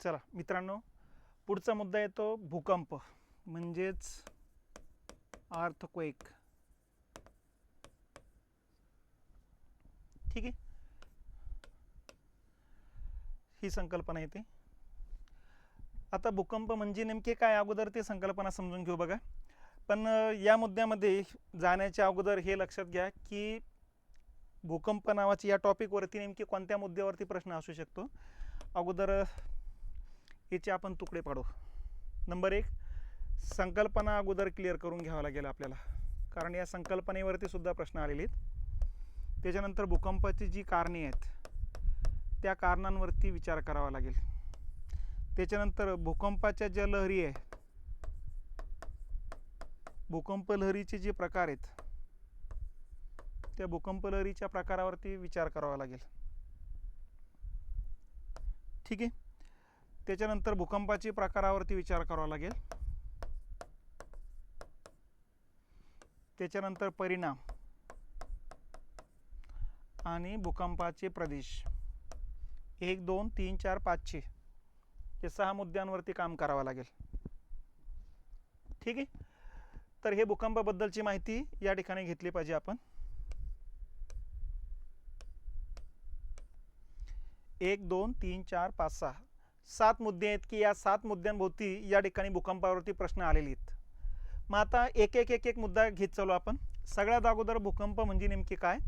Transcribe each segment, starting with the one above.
चला मित्रांनो, पुढचा मुद्दा येतो भूकंप म्हणजेच अर्थक्वेक. ठीक आहे, ही संकल्पना येते. आता भूकंप म्हणजे नेमके काय, अगोदर ते संकल्पना समजून घेऊ बघा. पण या मुद्द्यामध्ये जाण्याच्या अगोदर हे लक्षात घ्या की भूकंप नावाची या टॉपिकवरती नेमके कोणत्या मुद्द्यावरती प्रश्न असू शकतो. अगोदर याचे आपण तुकडे पाडू. नंबर 1, संकल्पना अगोदर क्लिअर करून घ्यावं लागेल आपल्याला, कारण या संकल्पनेवरती सुद्धा प्रश्न आलेले आहेत. त्याच्यानंतर भूकंपाची जी कारणे आहेत त्या कारणांवरती विचार करावा लागेल. त्याच्यानंतर भूकंपाच्या ज्या लहरी आहे, भूकंप लहरीचे जे प्रकार आहेत त्या भूकंप लहरीच्या प्रकारावरती विचार करावा लागेल. ठीक आहे. त्याच्यानंतर भूकंपाच्या प्रकारावरती विचार करावा लागेल. त्याच्यानंतर परिणाम आणि भूकंपाचे प्रदेश 1, 2, 3, 4, 5 या 6 मुद्द्यांवरती काम करावं लागेल. ठीक आहे. तर हे भूकंपाबद्दलची माहिती या ठिकाणी घेतली पाहिजे आपण. 1, 2, 3, 4, 5, 6 7 मुद्दे आहेत की या 7 मुद्द्यांभोवती या ठिकाणी भूकंपावरती प्रश्न आलेले आहेत. मग आता एक मुद्दा घेत चालू आपण. सगळ्यात अगोदर भूकंप म्हणजे नेमके काय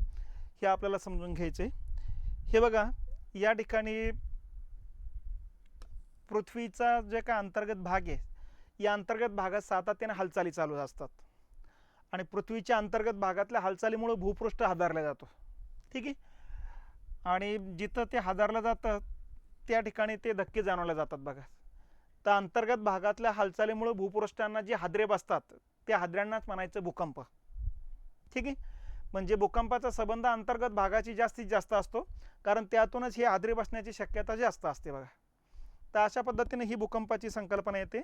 हे आपल्याला समजून घ्यायचे. हे बघा, या ठिकाणी पृथ्वीचा जे काय अंतर्गत भाग आहे, या अंतर्गत भागात सातत्याने हालचाली चालू असतात आणि पृथ्वीच्या अंतर्गत भागातल्या हालचालीमुळे भूपृष्ठ हादरलं जातो. ठीक आहे. आणि जिथं ते हादरलं जातं त्या ठिकाणी ते धक्के जाणवले जातात बघा. तर अंतर्गत भागातल्या हालचालीमुळे भूपृष्ठांना जे हादरे बसतात त्या हादऱ्यांनाच म्हणायचं भूकंप. ठीक आहे. म्हणजे भूकंपाचा संबंध अंतर्गत भागाची जास्तीत जास्त असतो, कारण त्यातूनच हे हादरे बसण्याची शक्यता जास्त असते बघा. तर अशा पद्धतीने ही भूकंपाची संकल्पना येते.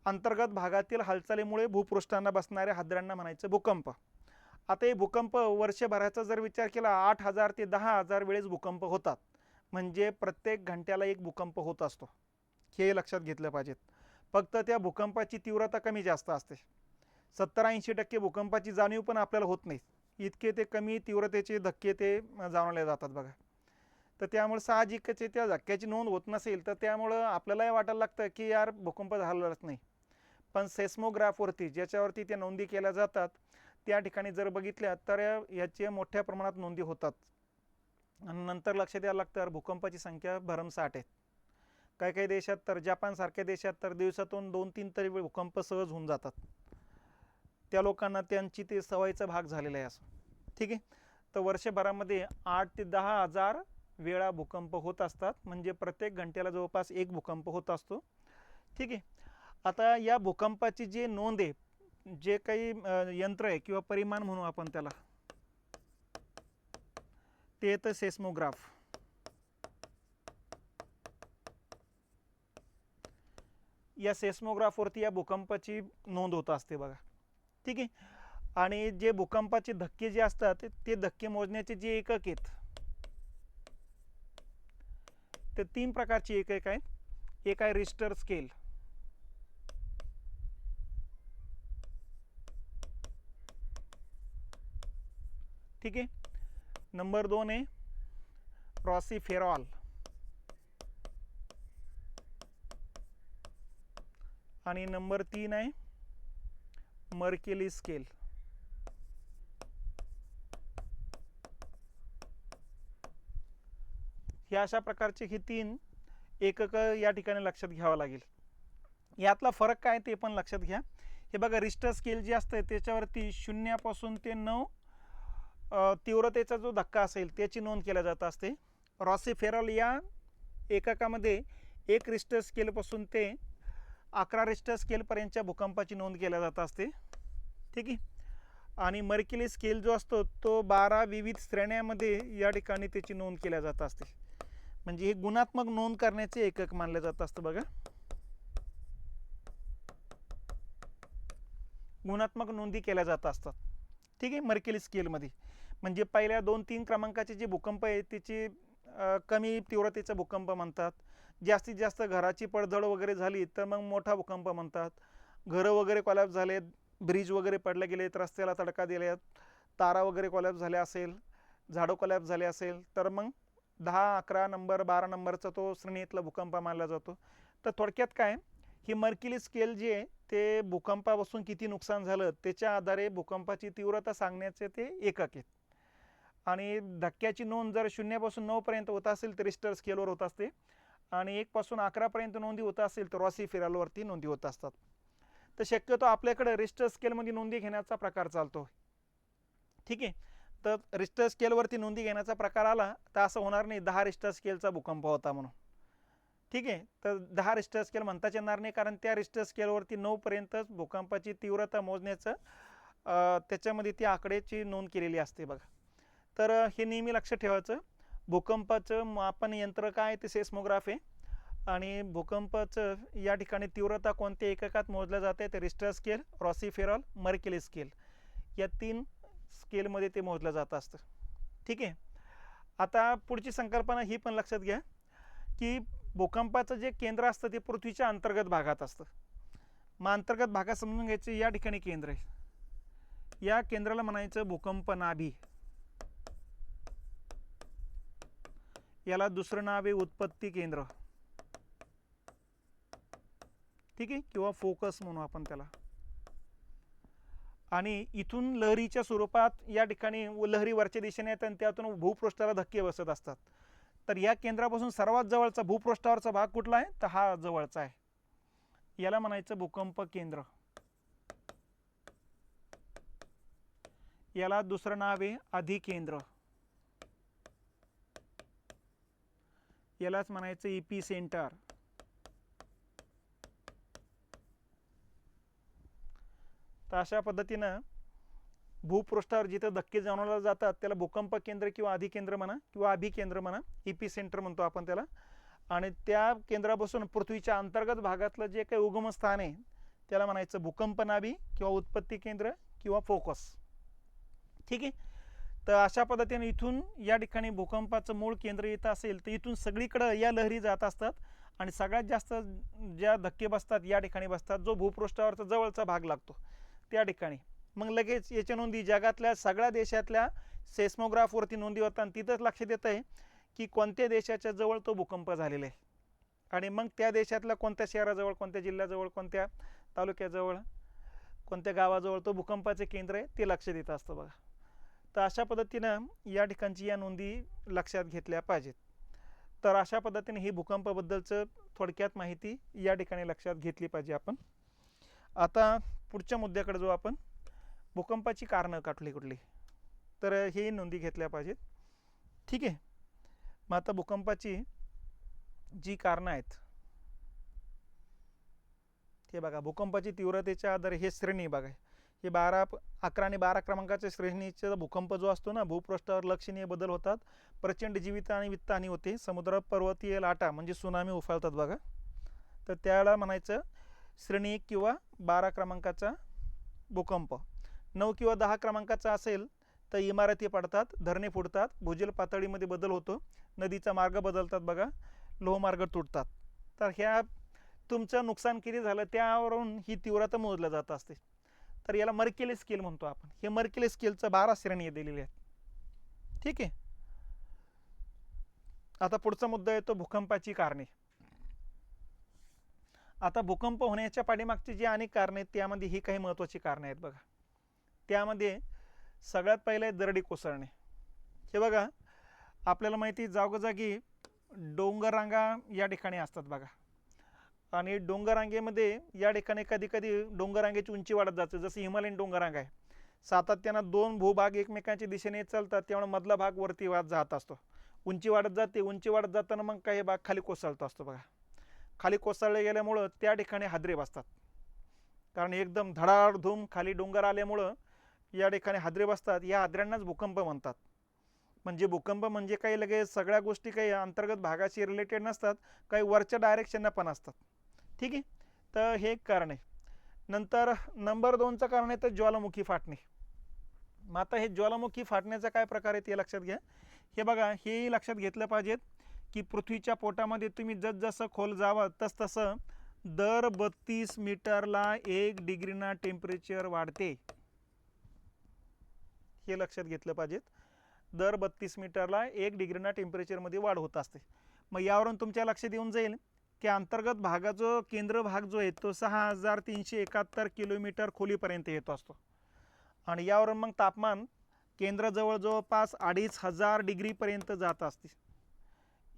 अंतर्गत भागातील हालचालीमुळे भूपृष्ठांना बसणाऱ्या हादऱ्यांना म्हणायचं भूकंप. आता हे भूकंप वर्षभराचा जर विचार केला 8,000 ते 10,000 वेळेस भूकंप होतात. म्हणजे प्रत्येक घंट्याला एक भूकंप होत असतो, हे लक्षात घेतलं पाहिजे. फक्त त्या भूकंपाची तीव्रता कमी जास्त असते. 70-80% भूकंपाची जाणीव पण आपल्याला होत नाही, इतके ते कमी तीव्रतेचे धक्के ते जाणवले जातात बघा. तर त्यामुळे साहजिकच त्या धक्क्याची नोंद होत नसेल तर त्यामुळं आपल्यालाही वाटायला लागतं की यार भूकंप झालाच नाही. पण सेस्मोग्राफवरती ज्याच्यावरती त्या नोंदी केल्या जातात त्या ठिकाणी जर बघितल्या तर याचे मोठ्या प्रमाणात नोंदी होतात. आणि नंतर लक्षात यायला लागतं भूकंपाची संख्या भरमसाठ आहे. काही देशात तर, जपानसारख्या देशात तर दिवसातून 2-3 तरी भूकंप सहज होऊन जातात. त्या लोकांना त्यांची ते सवयीचा भाग झालेला आहे असं. ठीक आहे. तर वर्षभरामध्ये 8 ते 10,000 वेळा भूकंप होत असतात. म्हणजे प्रत्येक घंट्याला जवळपास एक भूकंप होत असतो. ठीक आहे. आता या भूकंपाची जी नोंद आहे, जे काही यंत्र आहे किंवा परिमाण म्हणू आपण त्याला, ते येतं सेस्मोग्राफ. या सेस्मोग्राफवरती या भूकंपाची नोंद होत असते बघा. ठीक आहे. आणि जे भूकंपाचे धक्के जे असतात ते धक्के मोजण्याचे जे एकक आहेत ते 3 प्रकारचे एकक आहेत. एक आहे रिश्टर स्केल. ठीक आहे. नंबर 2 आहे रॉसिफेरॉल. आणि नंबर 3 आहे मर्केली स्केल. ह्या अशा प्रकारचे ही 3 एकक या ठिकाणी लक्षात घ्यावं लागेल. यातला फरक काय ते पण लक्षात घ्या. हे बघा, रिश्टर स्केल जी असते त्याच्यावरती 0 पासून ते 9 तीव्रतेचा जो धक्का असेल त्याची नोंद केल्या जात असते. रॉसिफेरॉल या एककामध्ये 1 रिश्टर स्केलपासून ते 11 रिश्टर स्केलपर्यंतच्या भूकंपाची नोंद केल्या जात असते. ठीक आहे. आणि मर्केली स्केल जो असतो तो 12 विविध श्रेण्यांमध्ये या ठिकाणी त्याची नोंद केल्या जात असते. म्हणजे हे गुणात्मक नोंद करण्याचे एकक मानले जात असतं बघा. गुणात्मक नोंदी केल्या जात असतात. ठीक आहे. मर्केली स्केलमध्ये म्हणजे पहिल्या 2-3 क्रमांकाचे जे भूकंप आहे त्याची कमी तीव्रतेचा भूकंप म्हणतात. जास्तीत जास्त घराची पडझड वगैरे झाली तर मग मोठा भूकंप म्हणतात. घरं वगैरे कोलॅप्स झालेत, ब्रिज वगैरे पडले गेलेत, रस्त्याला तडका दिलेत, तारा वगैरे कोलॅप्स झाल्या असेल, झाडं कोलॅप्स झाले असेल तर मग 10, 11 नंबर 12 नंबरचा तो श्रेणीतला भूकंप मानला जातो. तर थोडक्यात काय, ही मर्किली स्केल जी आहे ते भूकंपापासून किती नुकसान झालं त्याच्या आधारे भूकंपाची तीव्रता सांगण्याचे ते एकक आहेत. आणि धक्क्याची नोंद जर 0 पासून 9 पर्यंत होत असेल तर रिश्टर स्केलवर होत असते, आणि 1 पासून 11 पर्यंत नोंदी होत असेल तर रॉसी फिरालवरती नोंदी होत असतात. तर शक्यतो आपल्याकडे रिश्टर स्केलमध्ये नोंदी घेण्याचा प्रकार चालतो. ठीक आहे. तर रिश्टर स्केलवरती नोंदी घेण्याचा प्रकार आला तर असं होणार नाही 10 रिश्टर स्केलचा भूकंप होता म्हणून. ठीक आहे. तर 10 रिश्टर स्केल म्हणताच येणार नाही, कारण त्या रिश्टर स्केलवरती 9 पर्यंतच भूकंपाची तीव्रता मोजण्याचं त्याच्यामध्ये ती आकड्याची नोंद केलेली असते बघा. तर हे नेहमी लक्षात ठेवायचं. भूकंपाचं मापन यंत्र काय ते सेस्मोग्राफ आहे, आणि भूकंपाचं या ठिकाणी तीव्रता कोणत्या एककात मोजल्या जाते ते रिश्टर स्केल, रॉसी फेरॉल, मर्किली स्केल या 3 स्केलमध्ये ते मोजलं जात असतं. ठीक आहे. आता पुढची संकल्पना ही पण लक्षात घ्या की भूकंपाचं जे केंद्र असतं ते पृथ्वीच्या अंतर्गत भागात असतं. मग अंतर्गत भागात समजून घ्यायचं, या ठिकाणी केंद्र आहे, या केंद्राला म्हणायचं भूकंप नाभी. याला दुसरं नाव आहे उत्पत्ती केंद्र. ठीक आहे, किंवा फोकस म्हणू आपण त्याला. आणि इथून लहरीच्या स्वरूपात या ठिकाणी लहरी वरच्या दिशेने येतात आणि त्यातून भूपृष्ठाला धक्के बसत असतात. तर या केंद्रापासून सर्वात जवळचा भूपृष्ठावरचा भाग कुठला आहे तर हा जवळचा आहे, याला म्हणायचं भूकंप केंद्र. याला दुसरं नाव आहे अधिकेंद्र. यालाच म्हणायचं इपी सेंटर. तर अशा पद्धतीनं भूपृष्ठावर जिथे धक्के जाणवले जातात त्याला भूकंप केंद्र किंवा अधिकेंद्र म्हणा किंवा अभिकेंद्र म्हणा, इपी सेंटर म्हणतो आपण त्याला. आणि त्या केंद्रापासून पृथ्वीच्या अंतर्गत भागातलं जे काही उगमस्थान आहे त्याला म्हणायचं भूकंप नाभी किंवा उत्पत्ती केंद्र किंवा फोकस. ठीक आहे. तर अशा पद्धतीने इथून या ठिकाणी भूकंपाचं मूळ केंद्र येत असेल तर इथून सगळीकडे या लहरी जात असतात, आणि सगळ्यात जास्त ज्या धक्के बसतात या ठिकाणी बसतात, जो भूपृष्ठावरचा जवळचा भाग लागतो त्या ठिकाणी. मग लगेच याच्या नोंदी जगातल्या सगळ्या देशातल्या सेस्मोग्राफवरती नोंदी होतात, आणि तिथंच लक्षात येतं आहे की कोणत्या देशाच्या जवळ तो भूकंप झालेला आहे, आणि मग त्या देशातल्या कोणत्या शहराजवळ, कोणत्या जिल्ह्याजवळ, कोणत्या तालुक्याजवळ, कोणत्या गावाजवळ तो भूकंपाचे केंद्र आहे ते लक्षात येत असतं बघा. तर अशा पद्धतीनं या ठिकाणची या नोंदी लक्षात घेतल्या पाहिजेत. तर अशा पद्धतीने ही भूकंपाबद्दलचं थोडक्यात माहिती या ठिकाणी लक्षात घेतली पाहिजे आपण. आता पुढच्या मुद्द्याकडे जो आपण, भूकंपाची कारणं कुठली, तर हे नोंदी घेतल्या पाहिजेत. ठीक आहे. मग आता भूकंपाची जी कारणं आहेत हे बघा. भूकंपाची तीव्रतेच्या आधारे हे श्रेणी बघा, हे 11 आणि 12 क्रमांकाच्या श्रेणीचा भूकंप जो असतो ना, भूपृष्ठावर लक्षणीय बदल होतात, प्रचंड जीवित आणि वित्तहानी होते, समुद्रात पर्वतीय लाटा म्हणजे सुनामी उफाळतात बघा. तर त्याला म्हणायचं श्रेणी 1 किंवा 12 क्रमांकाचा भूकंप. 9 किंवा 10 क्रमांकाचा असेल तर इमारती पडतात, धरणे फुटतात, भूजल पातळीमध्ये बदल होतो, नदीचा मार्ग बदलतात बघा, लोहमार्ग तुटतात. तर ह्या तुमचं नुकसान किती झालं त्यावरून ही तीव्रता मोजल्या जात असते. तर याला मर्किली स्केल म्हणतो आपण. हे मर्किली स्केलचं 12 श्रेणी दिलेली आहेत. ठीक आहे. आता पुढचा मुद्दा येतो भूकंपाची कारणे. आता भूकंप होण्याच्या पाठीमागची जी अनेक कारणे आहेत त्यामध्ये ही काही महत्त्वाची कारणे आहेत बघा. त्यामध्ये सगळ्यात पहिले दरडी कोसळणे. हे बघा, आपल्याला माहिती जागोजागी डोंगररांगा या ठिकाणी असतात बघा, आणि डोंगररांगेमध्ये या ठिकाणी कधी कधी डोंगररांगेची उंची वाढत जाते. जसं हिमालयन डोंगररांगा आहे, सातत्यानं 2 भूभाग एकमेकांच्या दिशेने चालतात, त्यामुळे मधला भाग वरती जात असतो, उंची वाढत जाते. उंची वाढत जाताना मग काही भाग खाली कोसळत असतो बघा. खाली कोसळले गेल्यामुळं त्या ठिकाणी हादरे बसतात, कारण एकदम धडाधूम खाली डोंगर आल्यामुळं या ठिकाणी हादरे बसतात. या हादऱ्यांनाच भूकंप म्हणतात. म्हणजे भूकंप म्हणजे काही लगेच सगळ्या गोष्टी काही अंतर्गत भागाशी रिलेटेड नसतात, काही वरच्या डायरेक्शनला पण असतात. ठीक आहे. तर हे एक कारण आहे. नंतर नंबर 2चं कारण आहे तर ज्वालामुखी फाटणे. मग आता हे ज्वालामुखी फाटण्याचा काय प्रकार आहे ते लक्षात घ्या. हे बघा, हे लक्षात घेतलं पाहिजेत की पृथ्वीच्या पोटामध्ये तुम्ही जसं खोल जावं तसं दर 32 मीटरला 1 डिग्रीना टेम्परेचर वाढते. हे लक्षात घेतलं पाहिजे. दर 32 मीटरला 1 डिग्रीना टेम्परेचरमध्ये वाढ होत असते. मग यावरून तुमच्या लक्षात येऊन जाईल की अंतर्गत भागाचा केंद्र भाग जो आहे तो 6371 किलोमीटर खोलीपर्यंत येतो असतो. आणि यावरून मग तापमान केंद्राजवळ जवळपास 2500 डिग्रीपर्यंत जात असते.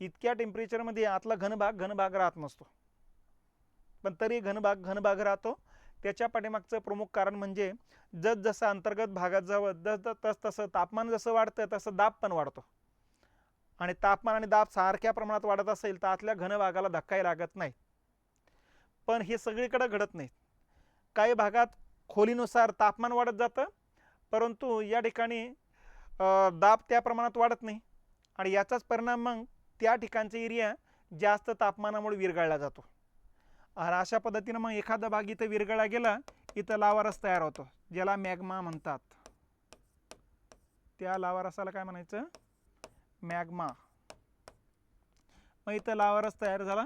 इतक्या टेम्परेचरमध्ये आतला घनभाग राहत नसतो, पण तरी घनभाग राहतो. त्याच्या पाठीमागचं प्रमुख कारण म्हणजे जसं अंतर्गत भागात जावं तसं तापमान जसं वाढतं तसं दाब पण वाढतो. आणि तापमान आणि दाब सारख्या प्रमाणात वाढत असेल तर आतल्या घनभागाला धक्काही लागत नाही. पण हे सगळीकडे घडत नाही. काही भागात खोलीनुसार तापमान वाढत जातं, परंतु या ठिकाणी दाब त्या प्रमाणात वाढत नाही. आणि याचाच परिणाम मग त्या ठिकाणचा एरिया जास्त तापमानामुळे विरघळला जातो. आणि अशा पद्धतीनं मग एखादा भाग इथं विरघळला गेला, इथं लावारस तयार होतो, ज्याला मॅग्मा म्हणतात. त्या लावारसाला काय म्हणायचं? मॅग्मा. मग इथं लावारस तयार झाला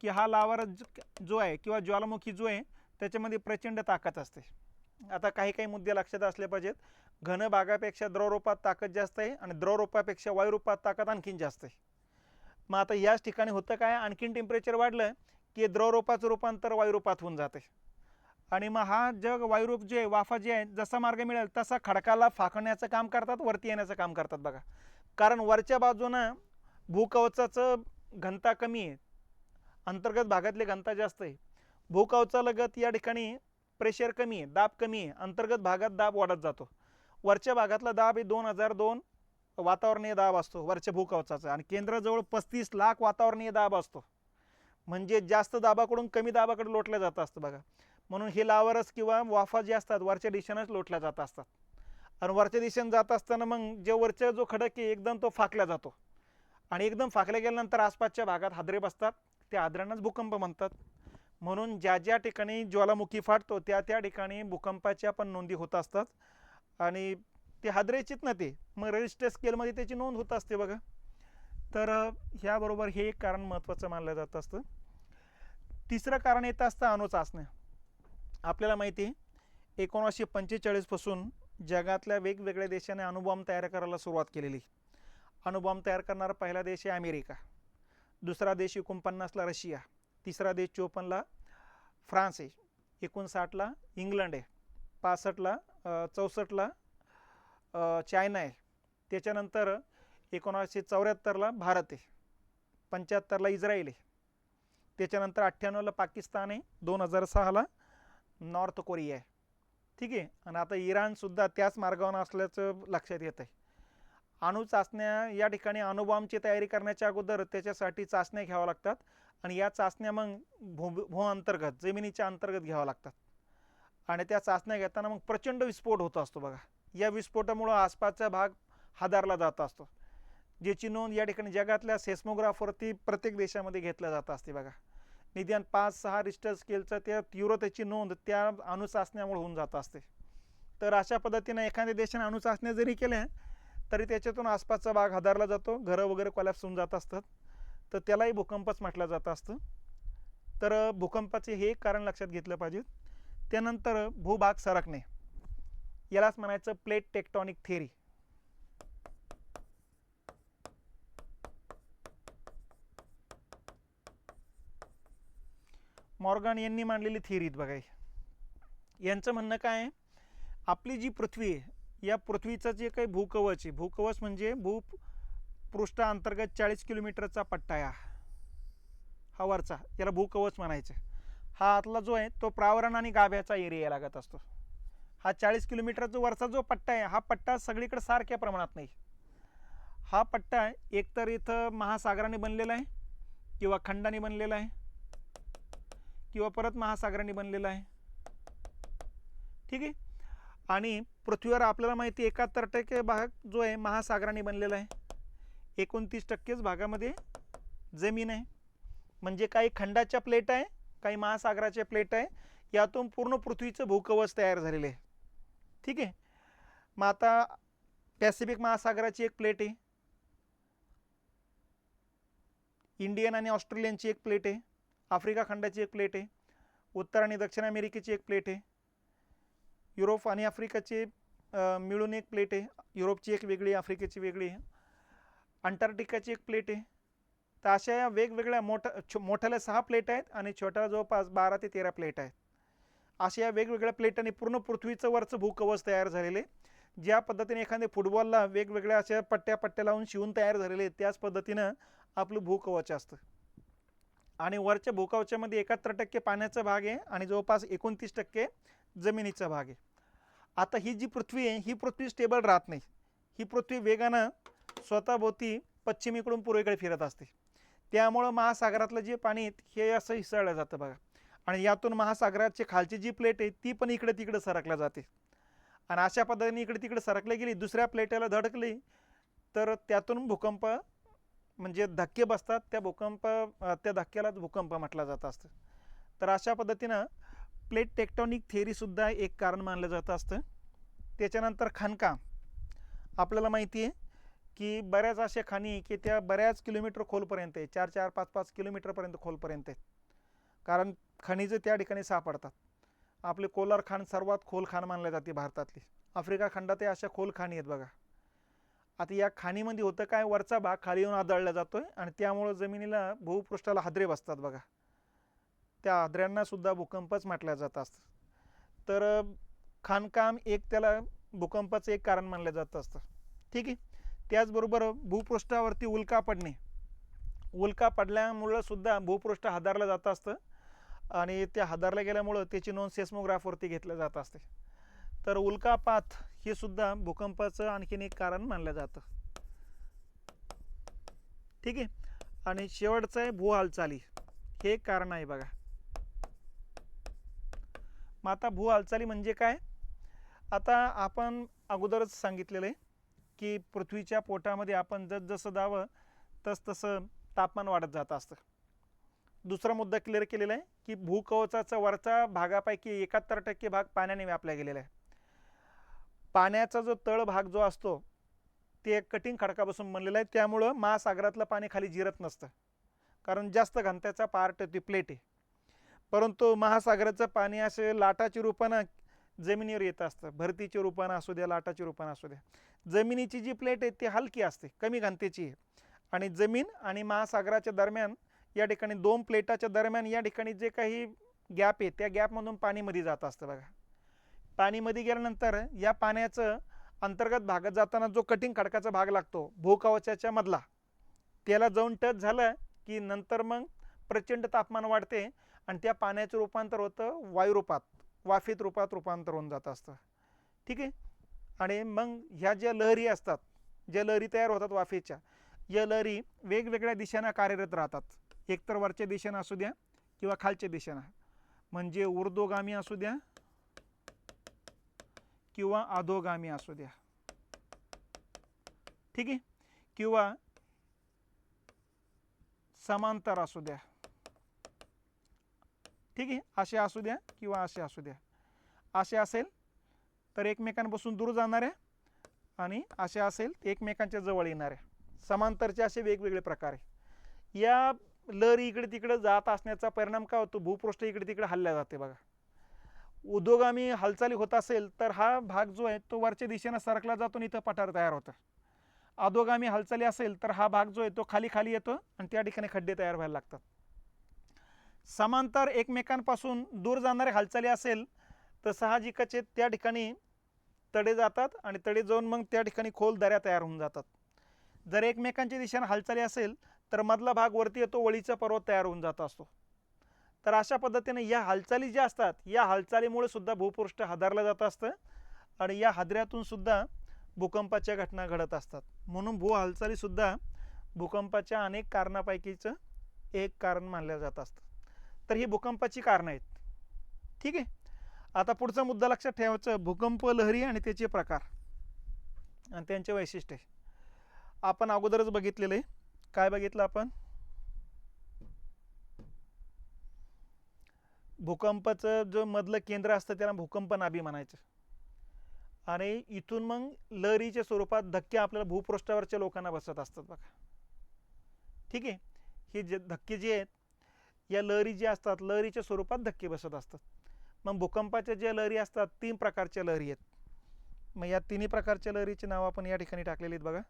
की हा लावारस जो आहे किंवा ज्वालामुखी जो आहे त्याच्यामध्ये प्रचंड ताकद असते. आता काही मुद्दे लक्षात असले पाहिजेत. घन भागापेक्षा द्रवरूपात ताकद जास्त आहे आणि द्रवरूपापेक्षा वायुरूपात ताकद आणखीन जास्त आहे. मग आता याच ठिकाणी होतं काय, आणखीन टेम्परेचर वाढलं की द्रवरूपाचं रूपांतर वायुरूपात होऊन जाते. आणि मग हा वायुरूप जे वाफा जे आहे जसा मार्ग मिळेल तसा खडकाला फाकण्याचं काम करतात, वरती येण्याचं काम करतात बघा. कारण वरच्या बाजूनं भूकवचाचं घनता कमी आहे, अंतर्गत भागातली घनता जास्त आहे. भूकवचालगत या ठिकाणी प्रेशर कमी आहे, दाब कमी आहे, अंतर्गत भागात दाब वाढत जातो. वरच्या भागातला दाब हे 2002 वातावरणीय दाब असतो वरच्या भूकवचाचा, आणि केंद्राजवळ 35 लाख वातावरणीय दाब असतो. म्हणजे जास्त दाबाकडून कमी दाबाकडे लोटलं जात असतं बघा. म्हणून हे लावारस किंवा वाफा जे असतात वरच्या दिशेनेच लोटल्या जात असतात. आणि वरच्या दिशेने जात असताना मग जे वरच्या जो खडक आहे एकदम तो फाकला जातो. आणि एकदम फाकल्या गेल्यानंतर आसपासच्या भागात हादरे बसतात, त्या हादऱ्यांनाच भूकंप म्हणतात. म्हणून ज्या ठिकाणी ज्वालामुखी फाटतो त्या ठिकाणी भूकंपाच्या पण नोंदी होत असतात. आणि ते हादरेचीच ना ते मग रेजिस्टर स्केलमध्ये त्याची नोंद होत असते बघा. तर ह्याबरोबर हे एक कारण महत्त्वाचं मानलं जात असतं. तिसरं कारण येतं असतं अणुचाचण्या. आपल्याला माहिती आहे 1945 पासून जगातल्या वेगवेगळ्या देशाने अणुबॉम्ब तयार करायला सुरुवात केलेली. अणुबॉम्ब तयार करणारा पहिला देश आहे अमेरिका, दुसरा देश 49ला रशिया, तिसरा देश 54ला फ्रान्स आहे, 59ला इंग्लंड आहे, 64ला चायना आहे, त्याच्यानंतर 1974ला भारत आहे, 75ला इस्रायल आहे, त्याच्यानंतर 98ला पाकिस्तान आहे, 2006ला नॉर्थ कोरिया आहे. ठीक आहे. आणि आता इराणसुद्धा त्याच मार्गावर असल्याचं लक्षात येत आहे. अणुचाचण्या या ठिकाणी अणुबॉम्बची तयारी करण्याच्या अगोदर त्याच्यासाठी चाचण्या घ्याव्या लागतात. आणि या चाचण्या मग भू अंतर्गत जमिनीच्या अंतर्गत घ्याव्या लागतात. आणि त्या चाचण्या घेताना मग प्रचंड विस्फोट होत असतो बघा. या विस्फोटामुळं आसपासचा भाग हादरला जात असतो, ज्याची नोंद या ठिकाणी जगातल्या सेस्मोग्राफवरती प्रत्येक देशामध्ये घेतल्या जात असते बघा. निदान 5-6 रिश्टर स्केलचं त्या तीव्रतेची नोंद त्या अणुचाचण्यामुळे होऊन जात असते. तर अशा पद्धतीने एखाद्या देशाने अणुचाचण्या जरी केल्या तरी त्याच्यातून आसपासचा भाग हादरला जातो, घरं वगैरे कोलॅप्स होऊन जात असतात. तर त्यालाही भूकंपच म्हटलं जात असतं. तर भूकंपाचे हे एक कारण लक्षात घेतलं पाहिजे. त्यानंतर भूभाग सरकणे, यालाच म्हणायचं प्लेट टेक्टॉनिक थिअरी. मॉर्गन यांनी मांडलेली थिअरी बघा. यांचं म्हणणं काय आहे, आपली जी पृथ्वी आहे या पृथ्वीचं जे काही भूकवच आहे, भूकवच म्हणजे भूपृष्ठ अंतर्गत 40 किलोमीटरचा पट्टा आहे हा वरचा, याला भूकवच म्हणायचं. हा आतला जो आहे तो प्रावरण आणि गाभ्याचा एरिया लागत असतो. हा 40 किलोमीटरचा वरचा जो पट्टा आहे हा पट्टा सगळीकडे सारख्या प्रमाणात नाही. हा पट्टा एकतर इथं महासागराने बनलेला आहे किंवा खंडाने बनलेला आहे किंवा परत महासागराने बनलेला आहे. ठीक आहे. आणि पृथ्वीवर आपल्याला माहिती 71% भाग जो आहे महासागराने बनलेला आहे, 29% भागामध्ये जमीन आहे. म्हणजे काही खंडाच्या प्लेट आहे, काही महासागराच्या प्लेट आहे, यातून पूर्ण पृथ्वीचं भूकवच तयार झालेलं आहे. ठीक आहे. मग आता पॅसिफिक महासागराची एक प्लेट आहे, इंडियन आणि ऑस्ट्रेलियनची एक प्लेट आहे, आफ्रिका खंडाची एक प्लेट आहे, उत्तर आणि दक्षिण अमेरिकेची एक प्लेट आहे, युरोप आणि आफ्रिकाची मिळून एक प्लेट आहे, युरोपची एक वेगळी, आफ्रिकेची वेगळी आहे, अंटार्क्टिकाची एक प्लेट आहे. तर अशा या वेगवेगळ्या मोठ्याला 6 प्लेट आहेत आणि छोट्याला जवळपास 12 ते 13 प्लेट आहेत. अशा या वेगवेगळ्या प्लेटांनी पूर्ण पृथ्वीचं वरचं भूकवच तयार झालेले. ज्या पद्धतीने एखाद्या फुटबॉलला वेगवेगळ्या अशा पट्ट्या लावून शिवून तयार झालेले, त्याच पद्धतीनं आपलं भूकवच असतं. आणि वरच्या भूकवचामध्ये 71% पाण्याचा भाग आहे आणि जवळपास 29% जमिनीचा भाग आहे. आता ही जी पृथ्वी आहे, ही पृथ्वी स्टेबल राहत नाही. ही पृथ्वी वेगानं स्वतःभोवती पश्चिमेकडून पूर्वेकडे फिरत असते. त्यामुळं महासागरातलं जे पाणी हे असं हिसळलं जातं बघा. आणि यातून महासागराची खालची जी प्लेट आहे ती पण इकडे तिकडे सरकल्या जाते. आणि अशा पद्धतीने इकडे तिकडे सरकली गेली, दुसऱ्या प्लेटेला धडकली तर त्यातून भूकंप म्हणजे धक्के बसतात. त्या धक्क्यालाच भूकंप म्हटलं जात असतं. तर अशा पद्धतीनं प्लेट टेक्टॉनिक थेअरीसुद्धा एक कारण मानलं जात असतं. त्याच्यानंतर खाणकाम. आपल्याला माहिती आहे की बऱ्याच अशा खाणी की त्या बऱ्याच किलोमीटर खोलपर्यंत आहे, 4-4, 5-5 किलोमीटरपर्यंत खोलपर्यंत आहेत. कारण खनिजं त्या ठिकाणी सापडतात. आपले कोलार खाण सर्वात खोल खाण मानले जाते भारतातली. आफ्रिका खंडात अशा खोल खाणी आहेत बघा. आता या खाणीमध्ये होतं काय, वरचा भाग खाली येऊन आदळला जातोय आणि त्यामुळं जमिनीला भूपृष्ठाला हादरे बसतात बघा. त्या हादऱ्यांना सुद्धा भूकंपच म्हटलं जात असतं. तर खाणकाम एक त्याला भूकंपाचं एक कारण मानलं जात असतं. ठीक आहे. त्याचबरोबर भूपृष्ठावरती उल्का पडणे. उल्का पडल्यामुळं सुद्धा भूपृष्ठ हादरलं जात असतं आणि त्या हादरल्या गेल्यामुळं त्याची नोंद सेस्मोग्राफवरती घेतलं जात असते. तर उल्कापात हे सुद्धा भूकंपाचं आणखीन एक कारण मानलं जातं. ठीक आहे. आणि शेवटचं आहे भू हालचाली. हे एक कारण आहे बघा. मग आता भू हालचाली म्हणजे काय. आता आपण अगोदरच सांगितलेलं आहे की पृथ्वीच्या पोटामध्ये आपण जसं जावं तसं तापमान वाढत जात असतं. दुसरा मुद्दा क्लिअर केलेला आहे की भूकवचाचा वरचा भागापैकी 71% भाग पाण्याने व्यापला गेलेला आहे. पाण्याचा जो तळ भाग जो असतो ते कठीण खडकापासून बनलेला आहे. त्यामुळं महासागरातलं पाणी खाली जिरत नसतं, कारण जास्त घनतेचा पार्ट ती प्लेट आहे. परंतु महासागराचं पाणी असे लाटाच्या रूपानं जमिनीवर येत असतं. भरतीच्या रूपानं असू द्या, लाटाच्या रूपानं असू द्या. जमिनीची जी प्लेट आहे ती हलकी असते, कमी घनतेची आहे. आणि जमीन आणि महासागराच्या दरम्यान या ठिकाणी 2 प्लेटाच्या दरम्यान या ठिकाणी जे काही गॅप आहे त्या गॅपमधून पाणी मध्ये जात असतं बघा. पाणी मध्ये गेल्यानंतर या पाण्याचं अंतर्गत भागात जाताना जो कठीण खडकाचा भाग लागतो भूकवचाच्या मधला, त्याला जाऊन टच झालं की नंतर मग प्रचंड तापमान वाढते आणि त्या पाण्याचं रूपांतर होतं वायुरूपात, वाफेत रूपात रूपांतर होऊन जात असतं. ठीक आहे. आणि मग ह्या ज्या लहरी असतात, ज्या लहरी तयार होतात वाफेच्या, या लहरी वेगवेगळ्या दिशेनं कार्यरत राहतात. एकतर वरच्या दिशेनं असू द्या किंवा खालच्या दिशेनं, म्हणजे ऊर्ध्वगामी असू द्या किंवा अधोगामी असू द्या. ठीक आहे. किंवा समांतर असू द्या. ठीक आहे. असे असू द्या किंवा असे असू द्या. असे असेल तर एकमेकांपासून दूर जाणाऱ्या आणि असे असेल एकमेकांच्या जवळ येणाऱ्या. समांतरचे असे वेगवेगळे प्रकार आहे. या लहरी इकडे तिकडे जात असण्याचा परिणाम काय होतो, भूपृष्ठ इकडे तिकडे हलल्या जाते बघा. उद्योगामी हालचाली होत असेल तर हा भाग जो आहे तो वरच्या दिशेनं सरकला जातो आणि इथं पठार तयार होतं. अधोगामी हालचाली असेल तर हा भाग जो आहे तो खाली खाली येतो आणि त्या ठिकाणी खड्डे तयार व्हायला लागतात. समांतर एकमेकांपासून दूर जाणारे हालचाली असेल तर साहजिकच त्या ठिकाणी तडे जातात आणि तडे जाऊन मग त्या ठिकाणी खोल दऱ्या तयार होऊन जातात. जर एकमेकांच्या दिशेने हालचाली असेल तर मधला भाग वरती येतो, वळीचा पर्वत तयार होऊन जात असतो. तर अशा पद्धतीने या हालचाली ज्या असतात या हालचालीमुळे सुद्धा भूपृष्ठ हादरलं जात असतं आणि या हादऱ्यातून सुद्धा भूकंपाच्या घटना घडत असतात. म्हणून भू हालचाली सुद्धा भूकंपाच्या अनेक कारणापैकीचं एक कारण मानलं जात असतं. तर ही भूकंपाची कारणं आहेत. ठीक आहे. आता पुढचा मुद्दा लक्षात ठेवायचा, भूकंप लहरी आणि त्याचे प्रकार आणि त्यांचे वैशिष्ट्ये. आपण अगोदरच बघितलेलं आहे. काय बघितलं आपण, भूकंपाचं जो मधलं केंद्र असतं त्याला भूकंप नाभी म्हणायचं आणि इथून मग लहरीच्या स्वरूपात धक्के आपल्याला भूपृष्ठावरच्या लोकांना बसत असतात बघा. ठीक आहे. हे जे धक्के जे आहेत या लहरी जे असतात लहरीच्या स्वरूपात धक्के बसत असतात. मग भूकंपाच्या ज्या लहरी असतात 3 प्रकारच्या लहरी आहेत. मग या तिन्ही प्रकारच्या लहरीची नाव आपण या ठिकाणी टाकलेली आहेत बघा.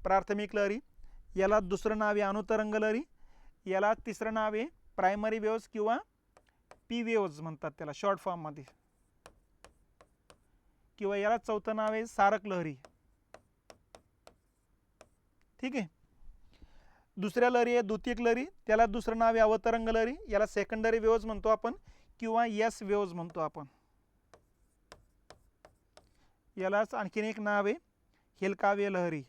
प्राथमिक लहरी, याला दुसरं नाव आहे अनुतरंग लहरी, याला तिसरं नाव आहे प्रायमरी वेव्हज किंवा पी वेव्हज म्हणतात त्याला शॉर्ट फॉर्ममध्ये, किंवा याला चौथं नाव आहे सारक लहरी. ठीक आहे. दुसऱ्या लहरी आहे द्वितीयक लहरी, त्याला दुसरं नाव आहे अवतरंग लहरी, याला सेकंडरी वेव्हज म्हणतो आपण किंवा एस वेव्हज म्हणतो आपण. यालाच आणखीन एक नाव आहे हेलकाव्य लहरी.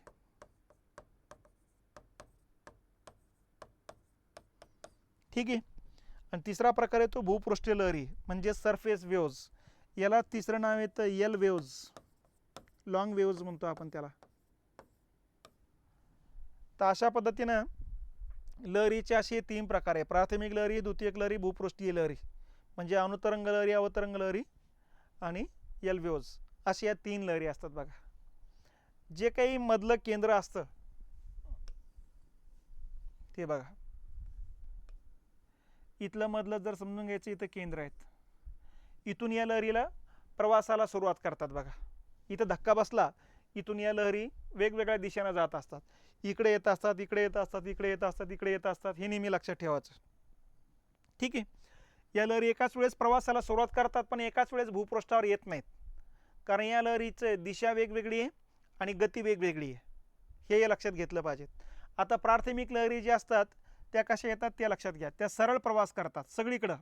ठीक आहे. आणि तिसरा प्रकार आहे तो भूपृष्ठीय लहरी म्हणजे सरफेस वेव्हज, याला तिसरं नाव येतं एल वेव्हज, लॉंग वेव्हज म्हणतो आपण त्याला. तर अशा पद्धतीनं लहरीचे असे 3 प्रकार आहे, प्राथमिक लहरी, द्वितीयक लहरी, भूपृष्ठीय लहरी म्हणजे अनुतरंग लहरी, अवतरंग लहरी आणि एल वेव्हज, अशा या 3 लहरी असतात बघा. जे काही मधलं केंद्र असतं ते बघा, इथलं मधलं जर समजून घ्यायचं, इथं केंद्र आहेत, इथून या लहरीला प्रवासाला सुरुवात करतात बघा. इथं धक्का बसला, इथून या लहरी वेगवेगळ्या दिशेनं जात असतात, इकडे येत असतात, इकडे येत असतात, इकडे येत असतात, इकडे येत असतात, हे नेहमी लक्षात ठेवायचं. ठीक आहे. या लहरी एकाच वेळेस प्रवासाला सुरुवात करतात पण एकाच वेळेस भूपृष्ठावर येत नाहीत, कारण या लहरीची दिशा वेगवेगळी आहे आणि गती वेगवेगळी आहे, हे लक्षात घेतलं पाहिजे. आता प्राथमिक लहरी ज्या असतात त्या कशा येतात त्या लक्षात घ्या. त्या सरळ प्रवास करतात सगळीकडं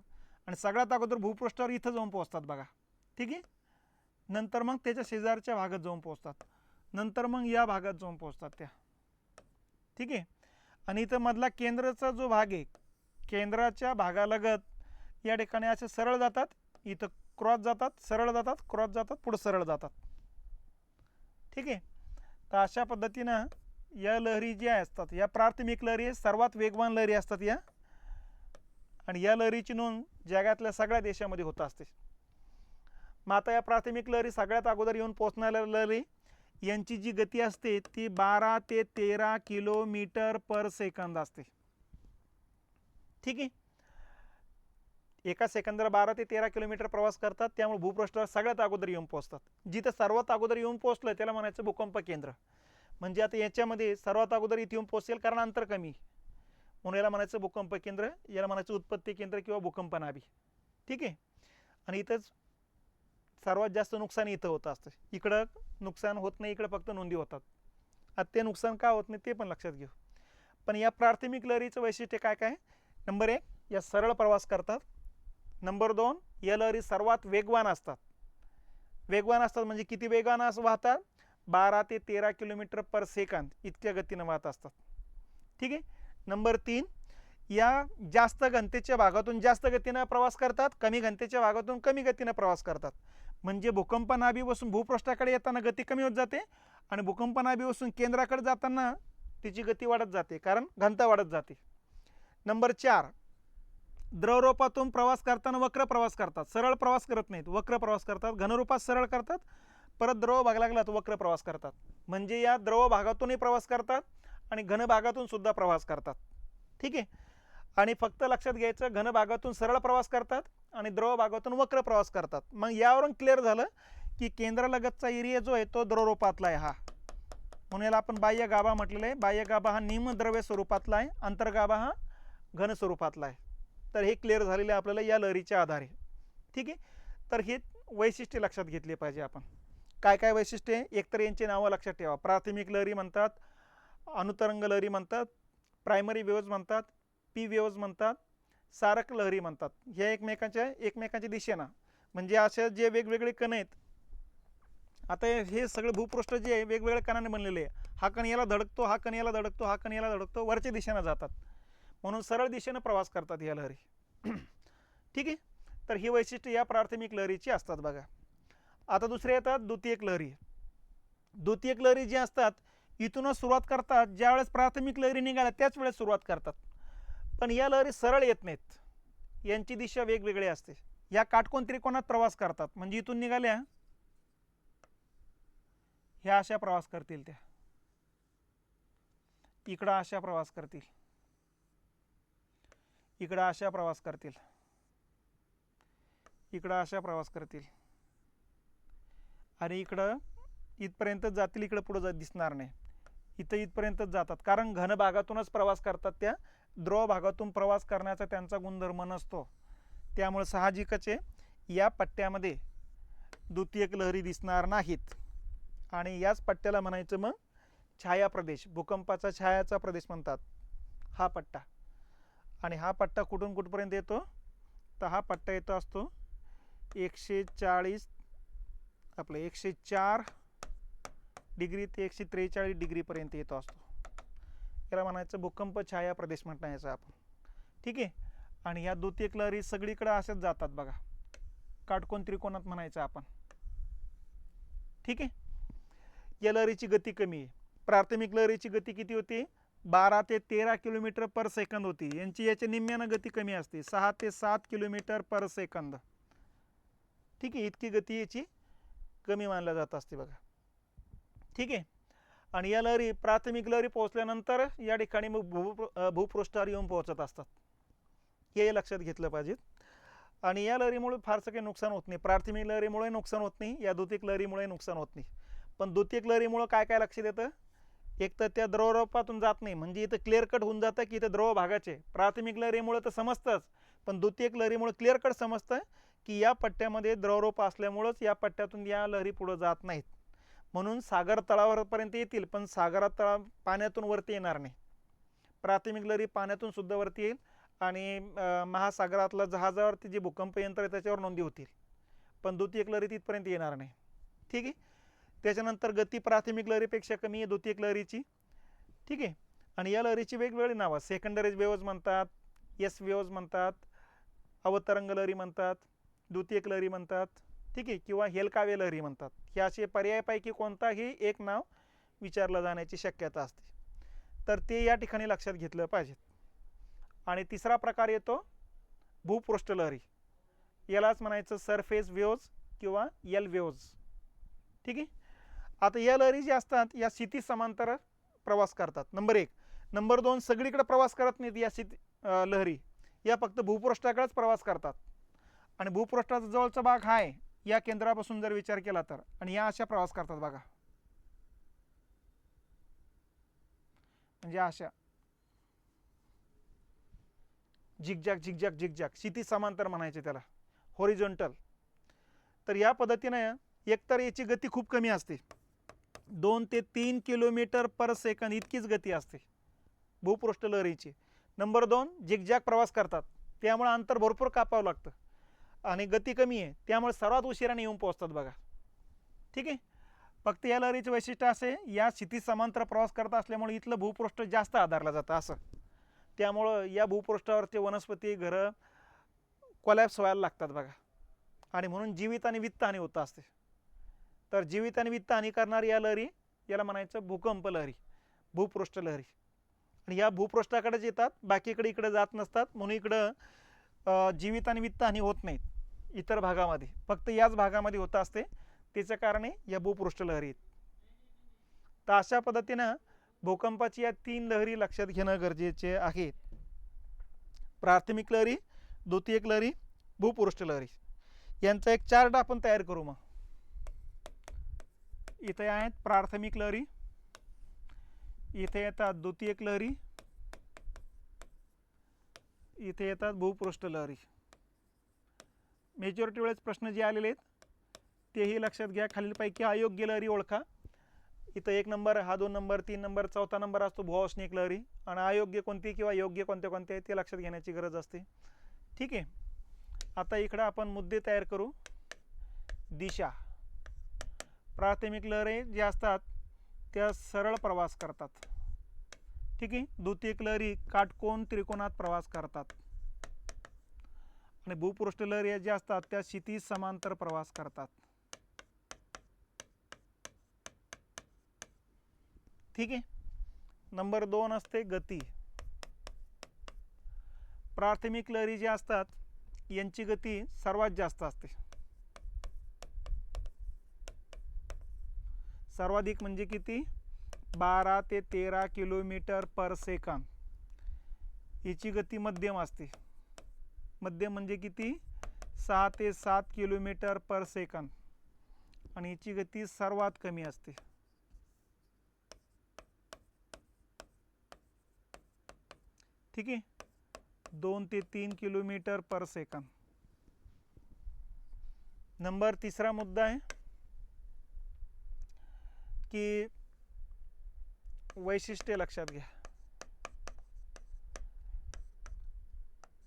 आणि सगळ्यात अगोदर भूपृष्ठावर इथं जाऊन पोहोचतात बघा. ठीक आहे. नंतर मग त्याच्या शेजारच्या भागात जाऊन पोहोचतात, नंतर मग या भागात जाऊन पोहोचतात त्या. ठीक आहे. आणि इथं मधला केंद्राचा जो भाग आहे, केंद्राच्या भागालगत या ठिकाणी असे सरळ जातात, इथं क्रॉस जातात, सरळ जातात, क्रॉस जातात, पुढे सरळ जातात. ठीक आहे. तर अशा पद्धतीनं या लहरी ज्या असतात या प्राथमिक लहरी सर्वात वेगवान लहरी असतात या, आणि या लहरीची नोंद जगातल्या सगळ्या देशामध्ये होत असते. मग आता या प्राथमिक लहरी सगळ्यात अगोदर येऊन पोहोचणाऱ्या लहरी यांची जी गती असते ती 12 ते 13 किलोमीटर पर सेकंद असते. ठीक आहे. एका सेकंदाला 12 ते 13 किलोमीटर प्रवास करतात, त्यामुळे भूपृष्ठावर सगळ्यात अगोदर येऊन पोहोचतात. जिथं सर्वात अगोदर येऊन पोहोचलं त्याला म्हणायचं भूकंप केंद्र. म्हणजे आता याच्यामध्ये सर्वात अगोदर इथे येऊन पोहोचेल कारण अंतर कमी, म्हणून याला म्हणायचं भूकंप केंद्र, याला म्हणायचं उत्पत्ती केंद्र किंवा भूकंप नाभी. ठीक आहे. आणि इथंच सर्वात जास्त नुकसान इथं होतं असतं, इकडं नुकसान होत नाही, इकडं फक्त नोंदी होतात. आता ते नुकसान का होत नाही ते पण लक्षात घेऊ. पण या प्राथमिक लहरीचं वैशिष्ट्य काय काय? नंबर 1, या सरळ प्रवास करतात. नंबर 2, या लहरी सर्वात वेगवान असतात. वेगवान असतात म्हणजे किती वेगानं असं वाहतात? 12 ते 13 किलोमीटर पर सेकंद इतक्या गतीनं वाहत असतात. ठीक आहे. नंबर 3, या जास्त घनतेच्या भागातून जास्त गतीनं प्रवास करतात, कमी घनतेच्या भागातून कमी गतीनं प्रवास करतात. म्हणजे भूकंप नाभीपासून भूपृष्ठाकडे येताना गती कमी होत जाते आणि भूकंप नाभीपासून केंद्राकडे जाताना तिची गती वाढत जाते कारण घनता वाढत जाते. नंबर 4, द्रवरूपातून प्रवास करताना वक्र प्रवास करतात, सरळ प्रवास करत नाहीत, वक्र प्रवास करतात. घनरूपात सरळ करतात, परत द्रव भाग लागला तर वक्र प्रवास करतात. म्हणजे या द्रव भागातूनही प्रवास करतात आणि घन भागातून सुद्धा प्रवास करतात. ठीक आहे. आणि फक्त लक्षात घ्यायचं, घन भागातून सरळ प्रवास करतात आणि द्रव भागातून वक्र प्रवास करतात. मग यावरून क्लिअर झालं की केंद्रालगतचा एरिया जो आहे तो द्रवरूपातला आहे हा, म्हणून याला आपण बाह्य गाभा म्हटलेलं आहे. बाह्य गाभा हा निमद्रव्य स्वरूपातला आहे, अंतर्गाभा हा घन स्वरूपातला आहे. तर हे क्लिअर झालेलं आहे आपल्याला या लहरीच्या आधारे. ठीक आहे. तर हे वैशिष्ट्य लक्षात घेतले पाहिजे आपण. काय काय वैशिष्ट्य आहे? एकतर यांची नावं लक्षात ठेवा. प्राथमिक लहरी म्हणतात, अनुतरंग लहरी म्हणतात, प्रायमरी वेव्हज म्हणतात, पी वेव्हज म्हणतात, सारक लहरी म्हणतात. ह्या एकमेकांच्या दिशेनं म्हणजे असे जे वेगवेगळे कण आहेत. आता हे सगळे भूपृष्ठ जे आहे वेगवेगळ्या कणाने बनलेले आहे. हा कण याला धडकतो, हा कण याला धडकतो, हा कण याला धडकतो, वरच्या दिशेनं जातात, म्हणून सरळ दिशेनं प्रवास करतात या लहरी. ठीक आहे. तर ही वैशिष्ट्य या प्राथमिक लहरीची असतात बघा. आता दुसरे येतात द्वितीयक लहरी. द्वितीयक लहरी जी असतात इथूनच सुरुवात करतात, ज्यावेळेस प्राथमिक लहरी निघाल्या त्याच वेळेस सुरुवात करतात. पण या लहरी सरळ येत नाहीत, यांची दिशा वेगवेगळी असते. या काटकोन त्रिकोणात प्रवास करतात, म्हणजे इथून निघाल्या ह्या अशा प्रवास करतील, त्या इकडं अशा प्रवास करतील. इकडं अशा प्रवास करतील, इकडं अशा प्रवास करतील आणि इकडं इथपर्यंतच जातील, इकडं पुढं दिसणार नाही, इथं इथपर्यंतच जातात. कारण घन भागातूनच प्रवास करतात, त्या द्रव भागातून प्रवास करण्याचा त्यांचा गुणधर्म नसतो. त्यामुळे साहजिकच आहे या पट्ट्यामध्ये द्वितीयक लहरी दिसणार नाहीत. आणि याच पट्ट्याला म्हणायचं मग छाया प्रदेश, भूकंपाचा छायाचा प्रदेश म्हणतात हा पट्टा. आणि हा पट्टा कुठून कुठपर्यंत येतो, तर हा पट्टा येतो असतो 140 आपलं 104 डिग्री ते 143 डिग्रीपर्यंत येतो असतो. याला म्हणायचं भूकंप छाया प्रदेश म्हणायचं आपण. ठीक आहे. आणि ह्या द्वितीयक लहरी सगळीकडे अशाच जातात बघा, काटकोन त्रिकोणात म्हणायचं आपण. ठीक आहे. या लहरीची गती कमी आहे. प्राथमिक लहरीची गती किती होती, 12 ते 13 किलोमीटर पर सेकंद होती. याच्या निम्म्यानं गती कमी असते, 6 ते 7 किलोमीटर पर सेकंद. ठीक आहे. इतकी गती याची कमी मानल्या जात असते बघा. ठीक आहे. आणि या लहरी प्राथमिक लहरी पोहोचल्यानंतर या ठिकाणी मग भूपृष्ठावर येऊन पोहोचत असतात, हे लक्षात घेतलं पाहिजे. आणि या लहरीमुळे फारसं काही नुकसान होत नाही. प्राथमिक लहरीमुळे नुकसान होत नाही, या द्वितीयक लहरीमुळे नुकसान होत नाही. पण द्वितीयक लहरीमुळे काय काय लक्षात येतं, एक तर त्या द्रवरूपातून जात नाही, म्हणजे इथं क्लिअर कट होऊन जातं की इथं द्रव भागाचे. प्राथमिक लहरीमुळे तर समजतंच, पण द्वितीयक लहरीमुळे क्लिअर कट समजतं की या पट्ट्यामध्ये द्रवरूप असल्यामुळंच या पट्ट्यातून या लहरी पुढं जात नाहीत. म्हणून सागर तळावरपर्यंत येतील, पण सागरात पाण्यातून वरती येणार नाही. प्राथमिक लहरी पाण्यातून सुद्धा वरती येईल आणि महासागरातलं जहाजावरती जे भूकंप यंत्र आहे त्याच्यावर नोंदी होतील, पण द्वितीयक लहरी तिथपर्यंत येणार नाही. ठीक आहे. त्याच्यानंतर गती प्राथमिक लहरीपेक्षा कमी आहे द्वितीयक लहरीची. ठीक आहे. आणि या लहरीची वेगवेगळी नावं, सेकंडरी वेव्ज म्हणतात, एस वेव्ज म्हणतात, अवतरंग लहरी म्हणतात, द्वितीयक लहरी म्हणतात. ठीक आहे. किंवा हेलकावे लहरी म्हणतात. हे असे पर्यायापैकी कोणताही एक नाव विचारलं जाण्याची शक्यता असते, तर ते या ठिकाणी लक्षात घेतलं पाहिजे. आणि तिसरा प्रकार येतो भूपृष्ठ लहरी, यालाच म्हणायचं सरफेस वेव्ज किंवा एल वेव्ज. ठीक आहे. आता या लहरी ज्या असतात या क्षितिज समांतर प्रवास करतात, नंबर 1. नंबर 2, सगळीकडे प्रवास करत नाहीत या लहरी, या फक्त भूपृष्ठाकडेच प्रवास करतात. आणि भूपृष्ठाचा जवळचा भाग हा आहे, या केंद्रापासून जर विचार केला तर, आणि या अशा प्रवास करतात बघा, म्हणजे अशा झिगझॅग झिगझॅग झिगझॅग, क्षितिज समांतर म्हणायचे त्याला, हॉरिझॉन्टल. तर या पद्धतीने एकतर याची गती खूप कमी असते, 2 ते 3 किलोमीटर पर सेकंद इतकीच गती असते भूपृष्ठ लहरीची. नंबर 2, झिगझॅग प्रवास करतात, त्यामुळे अंतर भरपूर कापावं लागतं आणि गती कमी आहे, त्यामुळे सर्वात उशिराने येऊन पोहोचतात बघा. ठीक आहे. फक्त या लहरीचे वैशिष्ट्य असे, या क्षितिज समांतर प्रवास करत असल्यामुळे इथलं भूपृष्ठ जास्त आधारलं जातं असं, त्यामुळं या भूपृष्ठावरचे वनस्पती घरं कोलॅप्स व्हायला लागतात बघा, आणि म्हणून जीवित आणि वित्तहानी होत असते. तर जीवित आणि वित्तहानी करणारी या लहरी याला म्हणायचं भूकंप लहरी, भूपृष्ठ लहरी. आणि या भूपृष्ठाकडेच येतात, बाकीकडे इकडे जात नसतात, म्हणून इकडं जीवित आणि वित्तहानी होत नाहीत इतर भागामध्ये, फक्त याच भागामध्ये होत असते. त्याच्या कारणे या भूपृष्ठ लहरी आहेत. तर अशा पद्धतीनं भूकंपाची या 3 लहरी लक्षात घेणं गरजेचे आहे, प्राथमिक लहरी, द्वितीयक लहरी, भूपृष्ठ लहरी. यांचा एक चार्ट आपण तयार करू. मग इथे आहेत प्राथमिक लहरी, इथे येतात द्वितीयक लहरी, इथे येतात भूपृष्ठ लहरी. मेजॉरिटी वेळेस प्रश्न जे आलेले आहेत तेही लक्षात घ्या. खालीलपैकी अयोग्य लहरी ओळखा. इथं 1 नंबर, हा 2 नंबर, 3 नंबर, 4था नंबर असतो भूऔष्णिक लहरी, आणि अयोग्य कोणती किंवा योग्य कोणते कोणते ते लक्षात घेण्याची गरज असते. ठीक आहे. आता इकडं आपण मुद्दे तयार करू. दिशा, प्राथमिक लहरी ज्या असतात त्या सरळ प्रवास करतात. ठीक आहे. द्वितीयक लहरी काटकोन त्रिकोणात प्रवास करतात, आणि भूपृष्ठ लहरी ज्या असतात त्या क्षितिज समांतर प्रवास करतात. ठीक आहे. नंबर 2 असते गती. प्राथमिक लहरी ज्या असतात यांची गती सर्वात जास्त असते, सर्वाधिक म्हणजे किती, 12 ते 13 किलोमीटर पर सेकंद. याची गती मध्यम असते. मध्यम म्हणजे किती 6 ते 7 किलोमीटर पर सेकंद आणि याची गती सर्वात कमी असते. ठीक आहे, 2 ते 3 किलोमीटर पर सेकंद. नंबर 3रा मुद्दा आहे की वैशिष्ट्य लक्षात घ्या.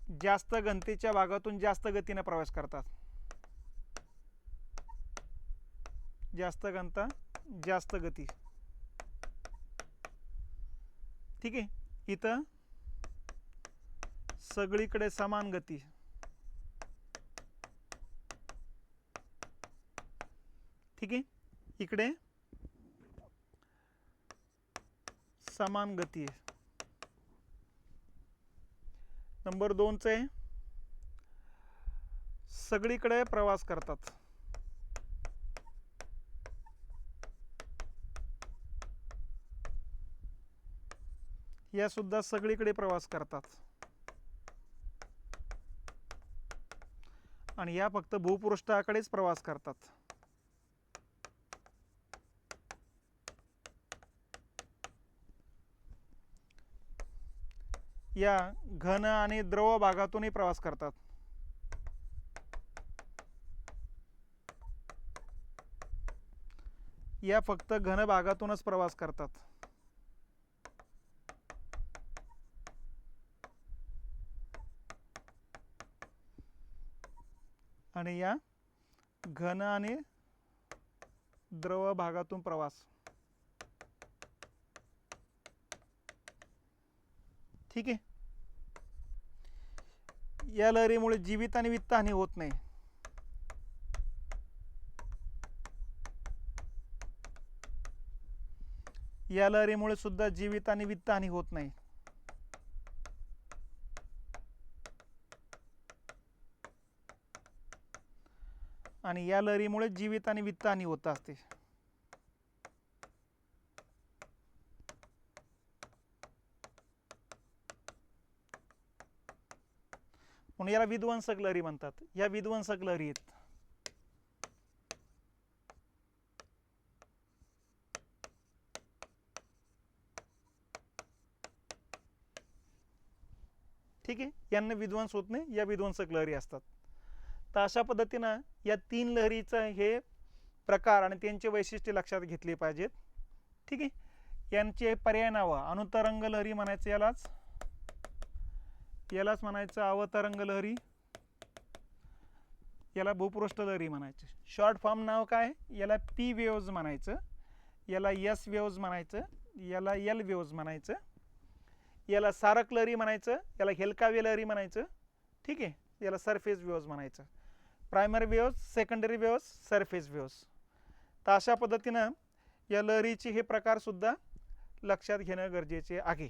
जास्त घनतेच्या भागातून जास्त गतीने प्रवास करतात. जास्त घनता जास्त गती. ठीक आहे, इथं सगळीकडे समान गती. ठीक आहे, इकडे समान गती आहे. नंबर 2 आहे सगळीकडे प्रवास करतात. या सुद्धा सगळीकडे प्रवास करतात आणि या फक्त भूपृष्ठाकडेच प्रवास करतात. या घन आणि द्रव भागातूनही प्रवास करतात. या फक्त घन भागातूनच प्रवास करतात. आणि या घन आणि द्रव भागातून प्रवास. ठीक आहे, या लहरीमुळे जीवित आणि वित्त हानी होत नाही. या लहरीमुळे सुद्धा जीवित आणि वित्त हानी होत नाही. आणि या लहरीमुळे जीवित आणि वित्त हानी होत असते. म्हणून याला विध्वंसक लहरी म्हणतात. या विध्वंसक लहरी आहेत. ठीक आहे, यांना विध्वंस होत नाही, या विध्वंसक लहरी असतात. तर अशा पद्धतीनं या 3 लहरीचं हे प्रकार आणि त्यांचे वैशिष्ट्य लक्षात घेतले पाहिजेत. ठीक आहे, यांचे पर्याय नावं अनुतरंग लहरी म्हणायचं, यालाच म्हणायचं अवतरंग लहरी, याला भूपृष्ठ लहरी म्हणायचं. शॉर्ट फॉर्म नाव काय, याला पी वेव्ज म्हणायचं, याला एस वेव्ज म्हणायचं, याला एल वेव्ज म्हणायचं, याला सारक लहरी म्हणायचं, याला हेलकावे लहरी म्हणायचं. ठीक आहे, याला सरफेस वेव्ज म्हणायचं. Primary waves, secondary waves, surface waves. तर अशा पद्धतीनं या लहरीचे हे प्रकार सुद्धा लक्षात घेणं गरजेचे आहे.